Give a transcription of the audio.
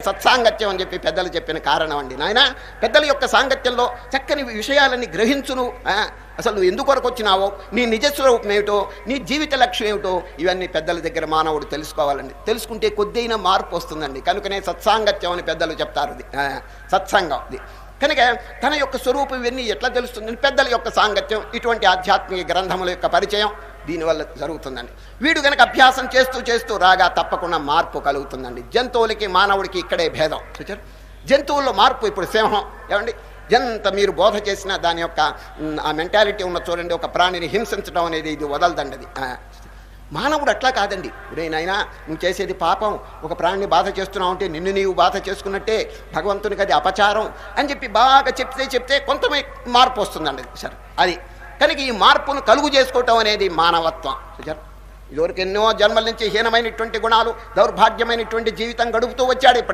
సత్సాంగత్యం అని చెప్పి పెద్దలు చెప్పిన కారణం అండి నాయన. పెద్దల యొక్క సాంగత్యంలో చక్కని విషయాలన్నీ గ్రహించును. అసలు నువ్వు ఎందుకొరకు వచ్చినావో, నీ నిజస్వరూపం ఏమిటో, నీ జీవిత లక్ష్యం ఏమిటో, ఇవన్నీ పెద్దల దగ్గర మానవుడు తెలుసుకోవాలండి. తెలుసుకుంటే కొద్దిగా మార్పు వస్తుందండి. కనుకనే సత్సాంగత్యం అని పెద్దలు చెప్తారు. ఇది సత్సంగం. ఇది కనుక తన యొక్క స్వరూపం ఇవన్నీ ఎట్లా తెలుస్తుందని పెద్దల యొక్క సాంగత్యం, ఇటువంటి ఆధ్యాత్మిక గ్రంథముల యొక్క పరిచయం దీనివల్ల జరుగుతుందండి. వీడు కనుక అభ్యాసం చేస్తూ చేస్తూ రాగా తప్పకుండా మార్పు కలుగుతుందండి. జంతువులకి మానవుడికి ఇక్కడే భేదం. చూచారు, జంతువుల్లో మార్పు. ఇప్పుడు సింహం ఏమండి, ఎంత మీరు బోధ చేసినా దాని యొక్క ఆ మెంటాలిటీ ఉన్న చూడండి, ఒక ప్రాణిని హింసించడం అనేది ఇది వదలదండి. అది మానవుడు అట్లా కాదండి. నాయనా నువ్వు చేసేది పాపం, ఒక ప్రాణిని బాధ చేస్తున్నావు అంటే నిన్ను నీవు బాధ చేసుకున్నట్టే, భగవంతునికి అది అపచారం అని చెప్పి బాగా చెప్తే కొంత మార్పు వస్తుందండి. సరే, అది కనుక ఈ మార్పును కలుగు చేసుకోవటం అనేది మానవత్వం. ఇదివరకు ఎన్నో జన్మల నుంచి హీనమైనటువంటి గుణాలు, దౌర్భాగ్యమైనటువంటి జీవితం గడుపుతూ వచ్చాడు. ఇప్పటికి